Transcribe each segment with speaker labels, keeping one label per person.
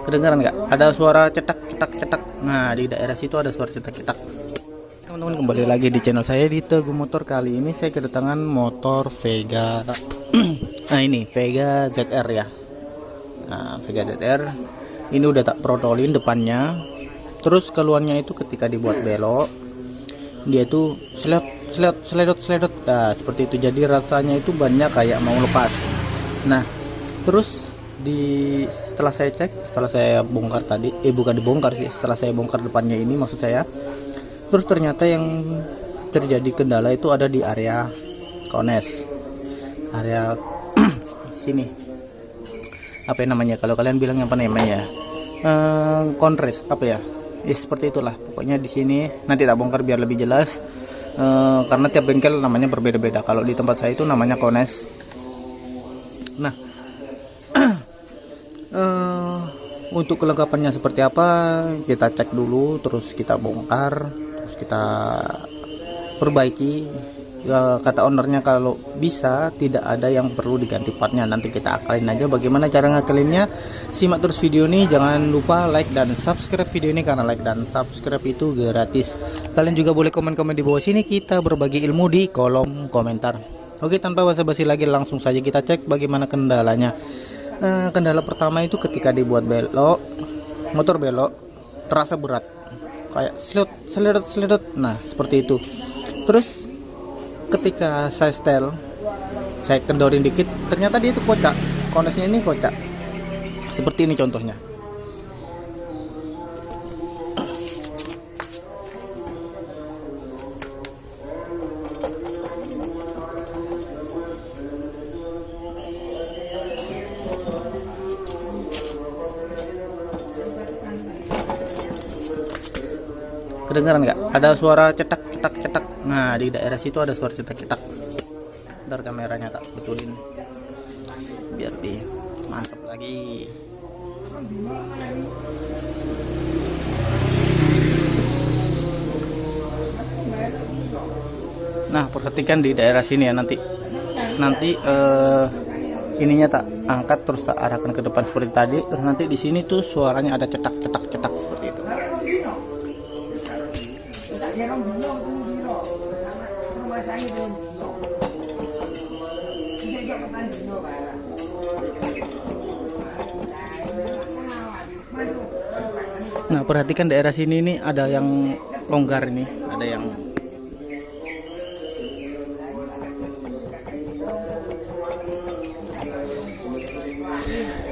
Speaker 1: Kedengaran nggak? Ada suara cetak cetak cetak. Nah, di daerah situ ada suara cetak cetak. Teman-teman, kembali lagi di channel saya di Teguh Motor. Kali ini saya kedatangan motor Vega. Nah, ini Vega ZR ya. Nah, Vega ZR ini udah tak protolin depannya. Terus keluarnya itu ketika dibuat belok, dia itu seledot. Nah, seperti itu. Jadi rasanya itu banyak kayak mau lepas. Nah, terus setelah saya cek, setelah saya bongkar tadi, bukan dibongkar sih, setelah saya bongkar depannya ini maksud saya, terus ternyata yang terjadi kendala itu ada di area kones, area sini, apa yang namanya, kalau kalian bilang apa namanya, konres apa ya, seperti itulah pokoknya. Di sini nanti tak bongkar biar lebih jelas, karena tiap bengkel namanya berbeda-beda. Kalau di tempat saya itu namanya kones. Nah, untuk kelengkapannya seperti apa kita cek dulu, terus kita bongkar, terus kita perbaiki. Kata ownernya kalau bisa tidak ada yang perlu diganti partnya, nanti kita akalin aja. Bagaimana cara ngakalinnya? Simak terus video ini, jangan lupa like dan subscribe video ini, karena like dan subscribe itu gratis. Kalian juga boleh komen-komen di bawah sini, kita berbagi ilmu di kolom komentar. Oke, tanpa basa-basi lagi langsung saja kita cek bagaimana kendalanya. Kendala pertama itu ketika dibuat belok, motor belok terasa berat, kayak seledot. Nah, seperti itu. Terus ketika saya setel, saya kendorin dikit, ternyata dia itu kocak, konesnya ini kocak. Seperti ini contohnya. Kedengaran nggak? Ada suara cetak cetak cetak. Nah, di daerah situ ada suara cetak cetak. Ntar kameranya tak betulin biar di mantap lagi. Nah, perhatikan di daerah sini ya, nanti ininya tak angkat terus tak arahkan ke depan seperti tadi. Terus nanti di sini tuh suaranya ada cetak cetak cetak seperti itu. Nah, perhatikan daerah sini ini ada yang longgar, ini ada yang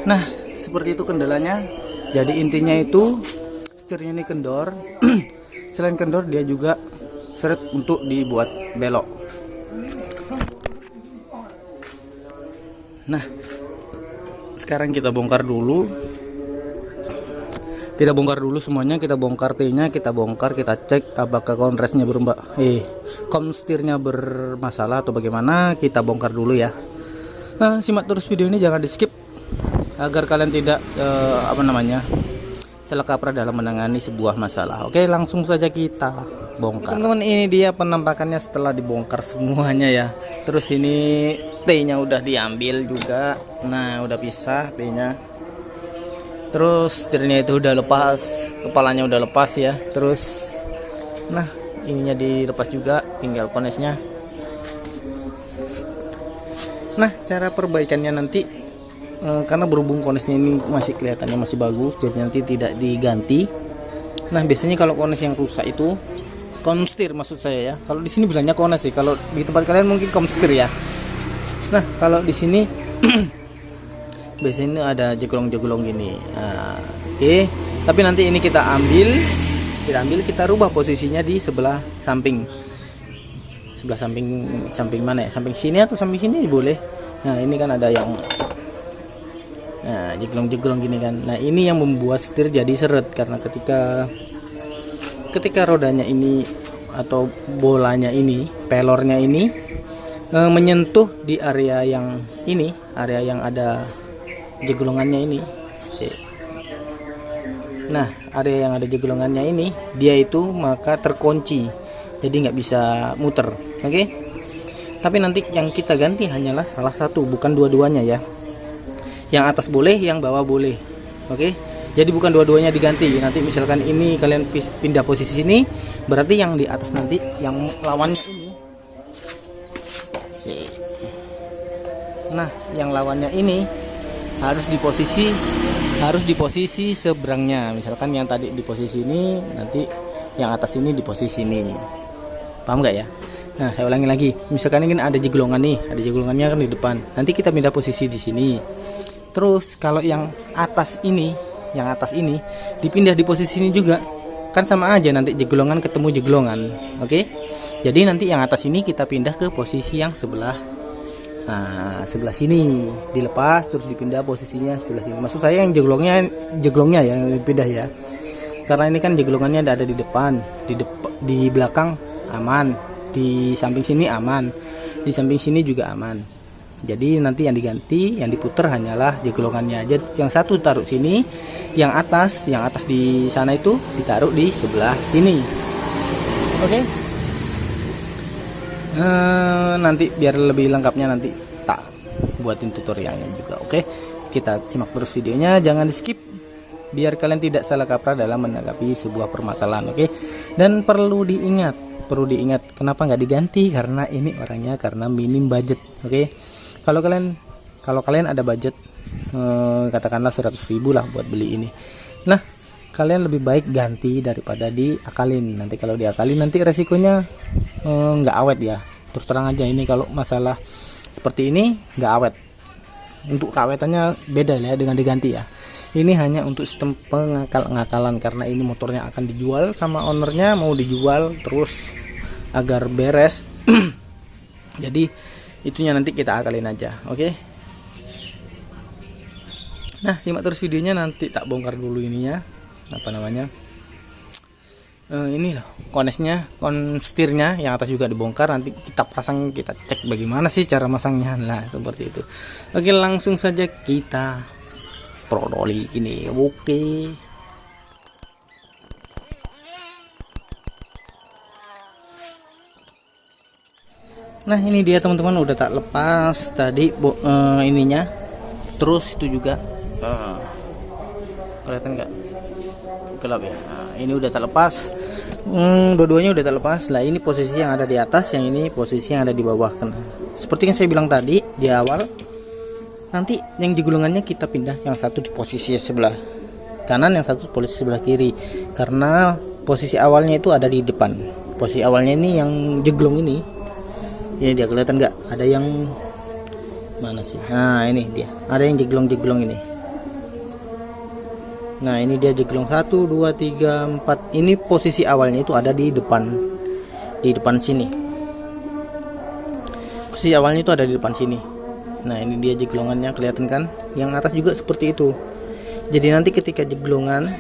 Speaker 1: nah, seperti itu kendalanya. Jadi intinya itu setirnya ini kendor. Selain kendor dia juga seret untuk dibuat belok. Nah, sekarang kita bongkar dulu. Kita bongkar dulu semuanya, kita bongkar T-nya, kita bongkar, kita cek apakah konresnya komstirnya bermasalah atau bagaimana. Kita bongkar dulu ya. Nah, simak terus video ini, jangan di skip agar kalian tidak salah kaprah dalam menangani sebuah masalah. Oke, langsung saja kita bongkar. Teman-teman, ini dia penampakannya setelah dibongkar semuanya ya. Terus ini T-nya udah diambil juga. Nah, udah pisah T-nya. Terus setirnya itu udah lepas, kepalanya udah lepas ya. Terus nah, ininya dilepas juga, tinggal konesnya. Nah, cara perbaikannya nanti, karena berhubung konesnya ini masih kelihatannya masih bagus, jadi nanti tidak diganti. Nah, biasanya kalau kones yang rusak itu, komstir maksud saya ya. Kalau di sini bilangnya kones sih, kalau di tempat kalian mungkin komstir ya. Nah, kalau di sini biasanya ada jegolong-jegolong gini. Oke. Tapi nanti ini kita ambil, kita rubah posisinya di sebelah samping. Sebelah samping mana ya? Samping sini atau samping sini boleh. Nah, ini kan ada yang jeglong-jeglong gini kan. Nah, ini yang membuat setir jadi seret, karena ketika rodanya ini atau bolanya ini, pelornya ini menyentuh di area yang ini, area yang ada jeglongannya ini. Nah, area yang ada jeglongannya ini, dia itu maka terkunci, jadi nggak bisa muter. Oke. Tapi nanti yang kita ganti hanyalah salah satu, bukan dua-duanya ya. Yang atas boleh, yang bawah boleh. Oke. Jadi bukan dua-duanya diganti. Nanti misalkan ini kalian pindah posisi sini, berarti yang di atas nanti yang lawannya ini. Nah, yang lawannya ini harus di posisi seberangnya. Misalkan yang tadi di posisi ini, nanti yang atas ini di posisi ini. Paham nggak ya? Nah, saya ulangi lagi. Misalkan ini ada jeglongan nih, ada jeglongannya kan di depan. Nanti kita pindah posisi di sini. Terus kalau yang atas ini dipindah di posisi ini juga. Kan sama aja, nanti jeglongan ketemu jeglongan. Oke? Jadi nanti yang atas ini kita pindah ke posisi yang sebelah sini, dilepas terus dipindah posisinya sebelah sini. Maksud saya yang jeglongnya yang dipindah ya. Karena ini kan jeglongannya ada di depan, di belakang aman, di samping sini aman, di samping sini juga aman. Jadi nanti yang diganti, yang diputer hanyalah jeglongannya aja. Yang satu taruh sini, yang atas di sana itu ditaruh di sebelah sini. Oke? Nanti biar lebih lengkapnya nanti tak buatin tutorialnya juga. Oke? Kita simak terus videonya, jangan di skip biar kalian tidak salah kaprah dalam menanggapi sebuah permasalahan. Oke? Dan perlu diingat kenapa nggak diganti, karena ini orangnya karena minim budget. Oke? Kalau kalian ada budget katakanlah 100.000 lah buat beli ini, nah kalian lebih baik ganti daripada diakalin. Nanti kalau diakalin nanti resikonya nggak awet ya. Terus terang aja, ini kalau masalah seperti ini nggak awet. Untuk keawetannya beda ya dengan diganti ya. Ini hanya untuk sistem pengakal-ngakalan, karena ini motornya akan dijual sama ownernya, mau dijual terus agar beres. Jadi itunya nanti kita akalin aja. Oke? Nah, simak terus videonya, nanti tak bongkar dulu ininya, ini loh konstirnya, yang atas juga dibongkar. Nanti kita pasang, kita cek bagaimana sih cara masangnya. Nah, seperti itu. Oke, langsung saja kita prodoli ini. Oke. Nah, ini dia teman-teman, udah tak lepas tadi ininya. Terus itu juga kelihatan nggak gelap ya. Nah, ini udah tak lepas. Dua-duanya udah tak lepas. Lah, ini posisi yang ada di atas, yang ini posisi yang ada di bawah. Seperti yang saya bilang tadi di awal, nanti yang jeglongannya kita pindah, yang satu di posisi sebelah kanan, yang satu posisi sebelah kiri. Karena posisi awalnya itu ada di depan. Posisi awalnya ini yang jeglong ini dia, kelihatan nggak? Ada yang mana sih? Nah, ini dia. Ada yang jeglong ini. Nah, ini dia jeglong 1 2 3 4. Ini posisi awalnya itu ada di depan sini. Posisi awalnya itu ada di depan sini. Nah, ini dia jeglongannya, kelihatan kan? Yang atas juga seperti itu. Jadi nanti ketika jeglongan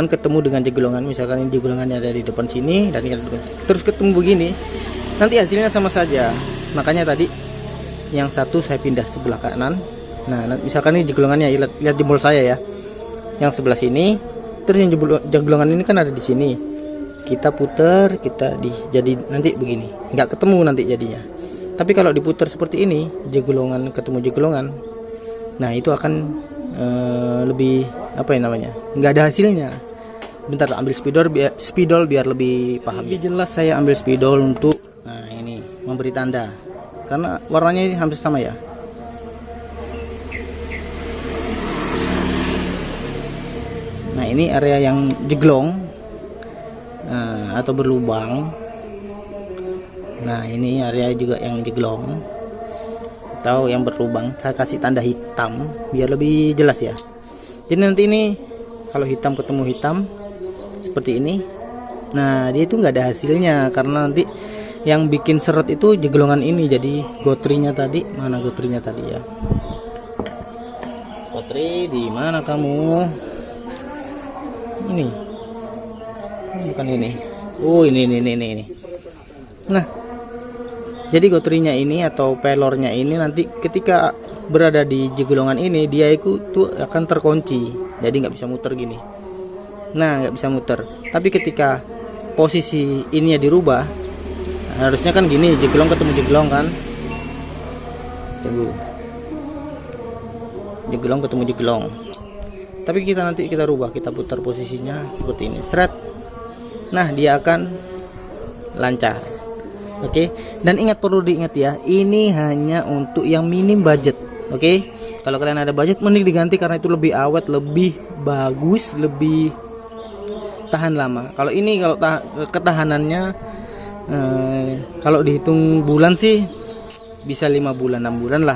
Speaker 1: ketemu dengan jeglongan, misalkan ini jeglongannya ada di depan sini dan terus ketemu begini, nanti hasilnya sama saja. Makanya tadi yang satu saya pindah sebelah kanan. Nah, misalkan ini jeglongannya, lihat jempol saya ya, yang sebelah sini. Terus yang jeglongan ini kan ada di sini, kita putar, jadi nanti begini, nggak ketemu nanti jadinya. Tapi kalau diputar seperti ini, jeglongan ketemu jeglongan, nah itu akan lebih nggak ada hasilnya. Bentar, ambil spidol biar lebih paham. Lebih jelas saya ambil spidol untuk ini memberi tanda, karena warnanya ini hampir sama ya. Nah, ini area yang jeglong atau berlubang. Nah, ini area juga yang jeglong atau yang berlubang. Saya kasih tanda hitam biar lebih jelas ya. Jadi nanti ini kalau hitam ketemu hitam seperti ini, nah dia itu nggak ada hasilnya, karena nanti yang bikin seret itu jeglongan ini. Jadi gotrinya tadi, mana gotrinya tadi ya? Gotri di mana kamu? Ini bukan ini. Oh, ini. Nah, jadi gotrinya ini atau pelornya ini nanti ketika berada di jeglongan ini, dia itu akan terkunci, jadi nggak bisa muter gini. Nah, nggak bisa muter. Tapi ketika posisi ininya dirubah, harusnya kan gini, jeglong ketemu jeglong kan. Tunggu, jeglong ketemu jeglong. Tapi nanti kita rubah, kita putar posisinya seperti ini, seret. Nah, dia akan lancar. Oke. Dan perlu diingat ya, ini hanya untuk yang minim budget. Oke. Kalau kalian ada budget, mending diganti karena itu lebih awet, lebih bagus, lebih tahan lama. Kalau ini ketahanannya kalau dihitung bulan sih bisa 5 bulan 6 bulan lah,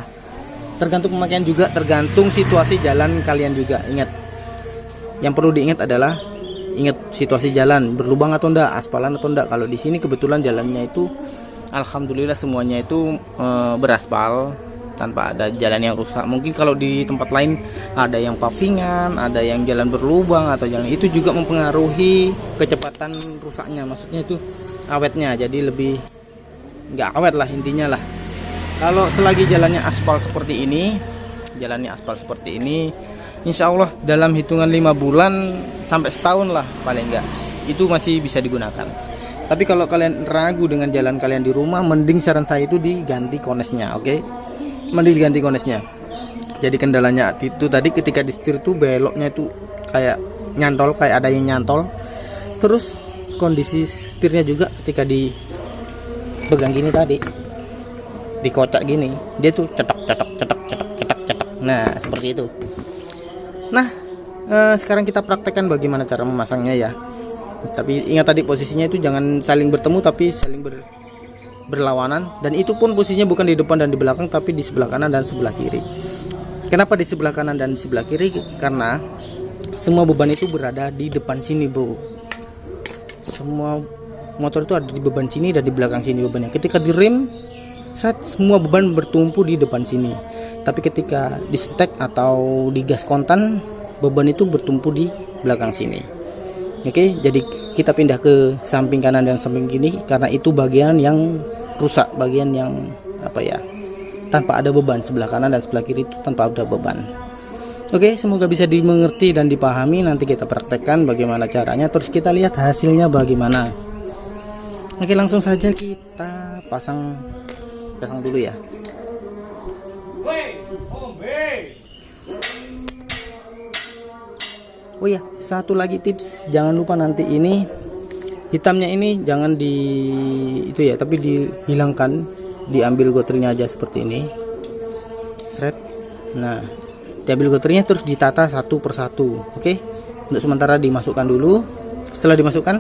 Speaker 1: tergantung pemakaian juga, tergantung situasi jalan kalian juga. Ingat, yang perlu diingat adalah situasi jalan, berlubang atau enggak, aspalan atau enggak. Kalau di sini kebetulan jalannya itu alhamdulillah semuanya itu beraspal, tanpa ada jalan yang rusak. Mungkin kalau di tempat lain ada yang pavingan, ada yang jalan berlubang atau jalan itu juga mempengaruhi kecepatan rusaknya, maksudnya itu awetnya, jadi lebih nggak awet lah intinya lah. Kalau selagi jalannya aspal seperti ini, insya Allah dalam hitungan 5 bulan sampai setahun lah paling enggak, itu masih bisa digunakan. Tapi kalau kalian ragu dengan jalan kalian di rumah, mending saran saya itu diganti konesnya. Oke, mending diganti konesnya. Jadi kendalanya itu tadi ketika di setir itu beloknya itu kayak nyantol, kayak ada yang nyantol. Terus kondisi setirnya juga ketika dipegang gini tadi, dikocak gini, dia tuh cetok. Nah, seperti itu. Nah, sekarang kita praktekkan bagaimana cara memasangnya ya. Tapi ingat tadi posisinya itu jangan saling bertemu, tapi saling berlawanan. Dan itu pun posisinya bukan di depan dan di belakang, tapi di sebelah kanan dan sebelah kiri. Kenapa di sebelah kanan dan sebelah kiri? Karena semua beban itu berada di depan sini, bro. Semua motor itu ada di beban sini dan di belakang sini bebannya. Ketika direm, semua beban bertumpu di depan sini. Tapi ketika disetek atau digas kontan, beban itu bertumpu di belakang sini. Oke, jadi kita pindah ke samping kanan dan samping kiri karena itu bagian yang rusak, bagian yang tanpa ada beban. Sebelah kanan dan sebelah kiri itu tanpa ada beban. Oke, semoga bisa dimengerti dan dipahami. Nanti kita praktekkan bagaimana caranya, terus kita lihat hasilnya bagaimana. Oke, langsung saja kita pasang dulu ya. Oh ya, satu lagi tips, jangan lupa nanti ini hitamnya ini jangan tapi dihilangkan, diambil gotrinya aja seperti ini. Seret. Nah, diambil gotrinya terus ditata satu persatu. Oke. Untuk sementara dimasukkan dulu. Setelah dimasukkan,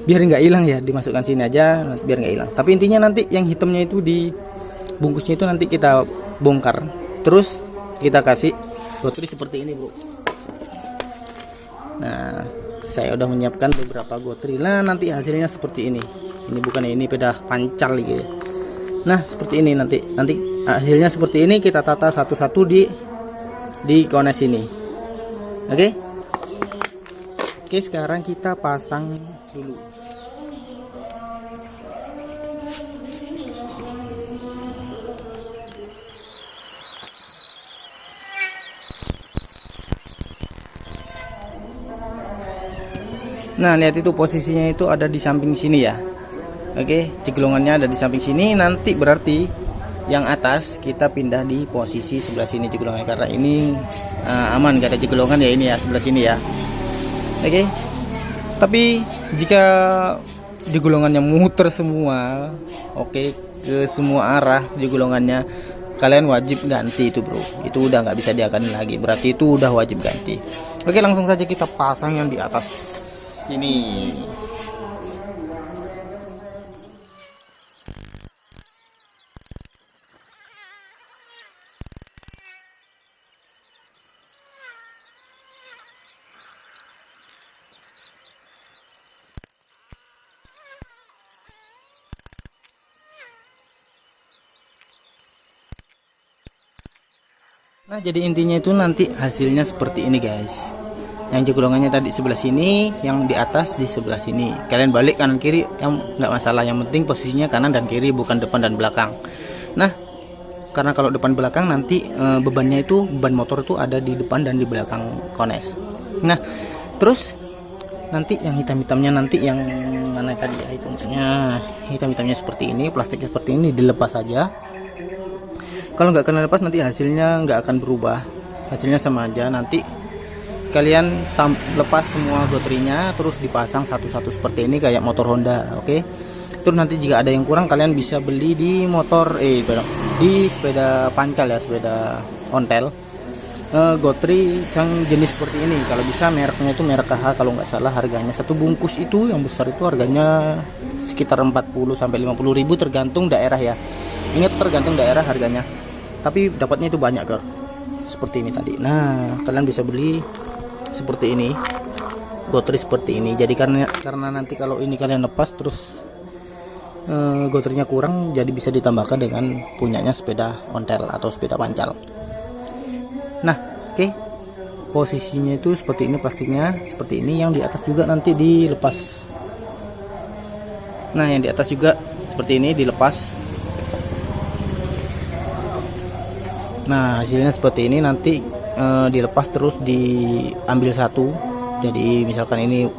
Speaker 1: biar nggak hilang ya, dimasukkan sini aja biar nggak hilang. Tapi intinya nanti yang hitamnya itu di bungkusnya itu nanti kita bongkar, terus kita kasih gotri seperti ini, bro. Nah, saya udah menyiapkan beberapa gotri. Nah, nanti hasilnya seperti ini. Ini bukan ini pedah pancal gitu. Nah, seperti ini nanti hasilnya seperti ini, kita tata satu-satu di kones ini. Oke. Oke, sekarang kita pasang dulu. Nah, lihat itu posisinya itu ada di samping sini ya. Oke, ceglongannya ada di samping sini. Nanti berarti yang atas kita pindah di posisi sebelah sini ceglongannya, karena ini aman gak ada ceglongan ya, ini ya sebelah sini ya. Oke. Tapi jika ceglongannya muter semua, oke, ke semua arah ceglongannya, kalian wajib ganti itu, bro. Itu udah nggak bisa diakalin lagi, berarti itu udah wajib ganti. Oke, langsung saja kita pasang yang di atas sini. Nah, jadi intinya itu nanti hasilnya seperti ini, guys. Yang ceglongannya tadi sebelah sini, yang di atas di sebelah sini. Kalian balik kanan kiri yang nggak masalah, yang penting posisinya kanan dan kiri, bukan depan dan belakang. Nah, karena kalau depan belakang nanti bebannya itu, beban motor itu ada di depan dan di belakang kones. Nah, terus nanti yang hitam-hitamnya nanti yang mana tadi ya, itu maksudnya hitam-hitamnya seperti ini, plastiknya seperti ini, dilepas saja. Kalau nggak kena lepas nanti hasilnya nggak akan berubah, hasilnya sama aja. Nanti kalian lepas semua gotrinya, terus dipasang satu-satu seperti ini kayak motor Honda. Oke. Terus nanti jika ada yang kurang kalian bisa beli di di sepeda pancal ya, sepeda ontel. Gotri yang jenis seperti ini, kalau bisa mereknya itu merek KH kalau nggak salah. Harganya satu bungkus itu yang besar itu harganya sekitar 40 sampai 50 ribu tergantung daerah ya. Ingat, tergantung daerah harganya, tapi dapatnya itu banyak kan, seperti ini tadi. Nah, kalian bisa beli seperti ini, gotri seperti ini. Jadi karena nanti kalau ini kalian lepas terus gotrinya kurang, jadi bisa ditambahkan dengan punyanya sepeda ontel atau sepeda pancal. Nah, oke. Posisinya itu seperti ini, plastiknya seperti ini. Yang di atas juga nanti dilepas. Nah, yang di atas juga seperti ini dilepas. Nah, hasilnya seperti ini, nanti dilepas terus diambil satu. Jadi misalkan ini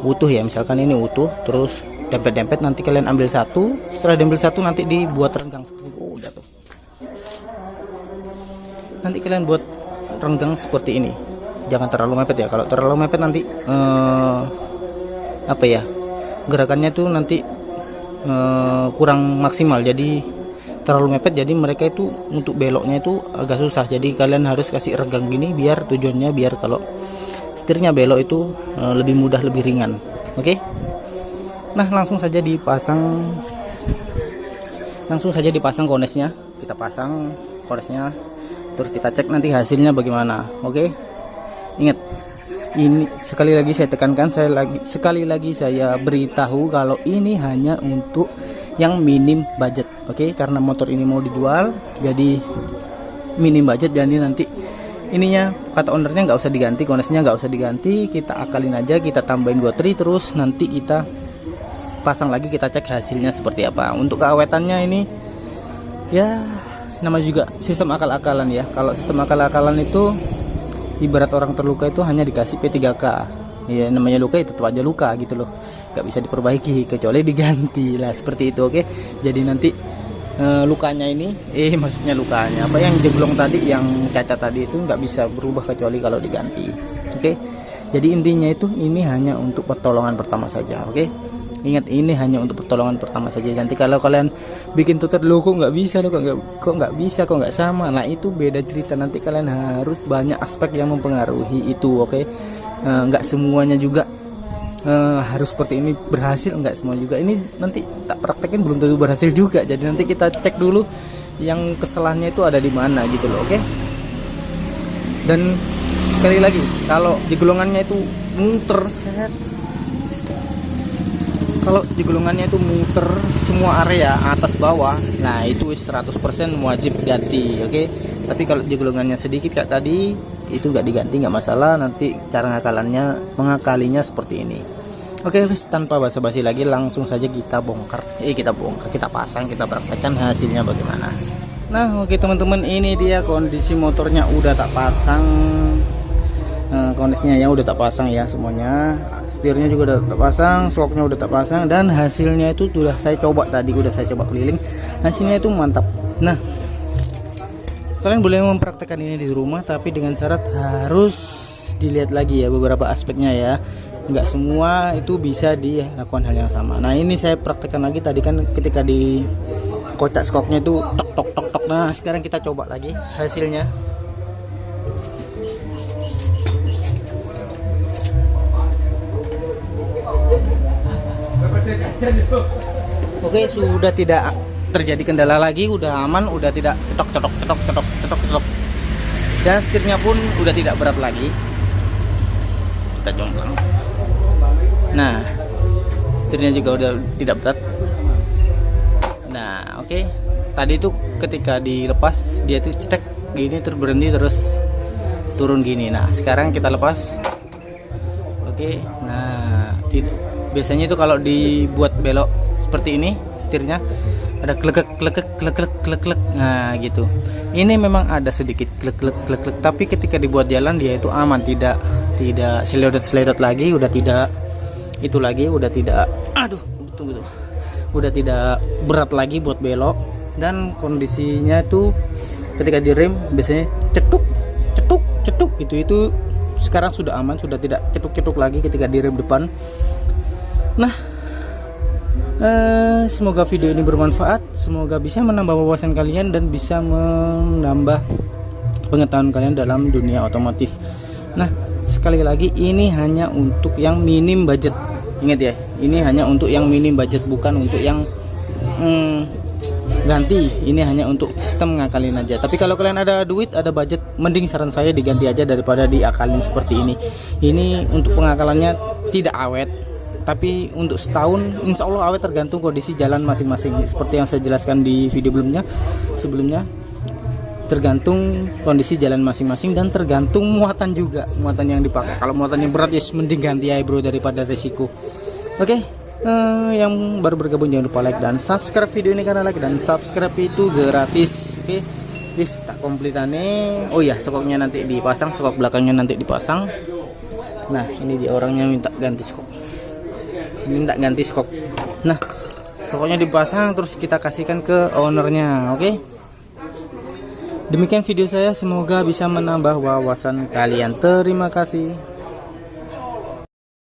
Speaker 1: utuh ya, misalkan ini utuh, terus dempet-dempet, nanti kalian ambil satu. Setelah diambil satu nanti dibuat renggang. Oh, jatuh. Nanti kalian buat renggang seperti ini, jangan terlalu mepet ya. Kalau terlalu mepet nanti apa ya, gerakannya tuh nanti kurang maksimal. Jadi terlalu mepet, jadi mereka itu untuk beloknya itu agak susah. Jadi kalian harus kasih renggang gini, biar tujuannya biar kalau setirnya belok itu lebih mudah, lebih ringan. Oke. Nah, langsung saja dipasang konesnya. Kita pasang konesnya, terus kita cek nanti hasilnya bagaimana. Oke. Ingat, ini sekali lagi saya tekankan, sekali lagi saya beritahu kalau ini hanya untuk yang minim budget. Oke, karena motor ini mau dijual, jadi minim budget. Jadi nanti ininya kata ownernya nggak usah diganti, konesnya nggak usah diganti, kita akalin aja, kita tambahin gotri, terus nanti kita pasang lagi, kita cek hasilnya seperti apa. Untuk keawetannya ini ya nama juga sistem akal-akalan ya. Kalau sistem akal-akalan itu ibarat orang terluka itu hanya dikasih P3K ya, namanya luka itu tetap aja luka gitu loh, nggak bisa diperbaiki kecuali diganti lah, seperti itu. Oke, jadi nanti lukanya ini maksudnya lukanya apa, yang jeblong tadi, yang cacat tadi itu nggak bisa berubah kecuali kalau diganti. Oke, jadi intinya itu ini hanya untuk pertolongan pertama saja. Oke, ingat, ini hanya untuk pertolongan pertama saja. Nanti kalau kalian bikin tutor, lo kok nggak bisa, lo kok nggak bisa, kok nggak sama, nah itu beda cerita. Nanti kalian harus banyak aspek yang mempengaruhi itu. Oke, nggak semuanya juga harus seperti ini berhasil, nggak semua juga. Ini nanti tak praktekin belum tentu berhasil juga. Jadi nanti kita cek dulu yang kesalahannya itu ada di mana gitu loh. Oke. Dan sekali lagi, kalau jeglongannya itu muter, kalau jeglongannya itu muter semua area atas bawah, nah itu 100% wajib ganti. Oke. Tapi kalau jeglongannya sedikit kayak tadi, itu nggak diganti nggak masalah. Nanti cara mengakalinya seperti ini. Oke, tanpa basa-basi lagi langsung saja kita bongkar. Kita pasang, kita praktekkan hasilnya bagaimana. Nah, oke teman-teman, ini dia kondisi motornya udah tak pasang. Kondisinya ya udah tak pasang ya semuanya. Setirnya juga udah tak pasang, shocknya udah tak pasang, dan hasilnya itu sudah saya coba tadi, udah saya coba keliling. Hasilnya itu mantap. Nah, kalian boleh mempraktekkan ini di rumah, tapi dengan syarat harus dilihat lagi ya beberapa aspeknya ya. Nggak semua itu bisa dilakukan hal yang sama. Nah, ini saya praktekkan lagi tadi kan ketika di kocak skoknya itu tok tok tok tok. Nah, sekarang kita coba lagi hasilnya. Oke, sudah tidak terjadi kendala lagi, udah aman, udah tidak cetok cetok cetok cetok cetok cetok, dan setirnya pun udah tidak berat lagi. Kita jomplang. Nah, setirnya juga udah tidak berat. Nah, oke. Tadi itu ketika dilepas dia tuh cetek gini, terus berhenti, terus turun gini. Nah, sekarang kita lepas. Oke. Nah, biasanya itu kalau dibuat belok seperti ini setirnya ada klek klek klek klek klek klek. Nah, gitu. Ini memang ada sedikit klek klek klek klek, tapi ketika dibuat jalan dia itu aman, tidak seledot lagi, udah tidak itu lagi, udah tidak tunggu. Udah tidak berat lagi buat belok, dan kondisinya itu ketika direm biasanya cetuk cetuk cetuk gitu, itu sekarang sudah aman, sudah tidak cetuk-cetuk lagi ketika di rem depan. Nah, semoga video ini bermanfaat, semoga bisa menambah wawasan kalian dan bisa menambah pengetahuan kalian dalam dunia otomotif. Nah, sekali lagi ini hanya untuk yang minim budget. Ingat ya, ini hanya untuk yang minim budget, bukan untuk yang ganti. Ini hanya untuk sistem ngakalin aja. Tapi kalau kalian ada duit, ada budget, mending saran saya diganti aja daripada diakalin seperti ini. Ini untuk pengakalannya tidak awet, tapi untuk setahun insya Allah awet, tergantung kondisi jalan masing-masing. Seperti yang saya jelaskan di video sebelumnya, tergantung kondisi jalan masing-masing dan tergantung muatan juga, muatan yang dipakai. Kalau muatannya berat ya mending ganti aja bro daripada resiko. Oke, yang baru bergabung jangan lupa like dan subscribe video ini, karena like dan subscribe itu gratis. Oke, bis tak komplitannya. Oh ya, skoknya nanti dipasang, skok belakangnya nanti dipasang. Nah, ini dia orangnya minta ganti skok. Nah, skoknya dipasang terus kita kasihkan ke ownernya. Oke, demikian video saya, semoga bisa menambah wawasan kalian. Terima kasih.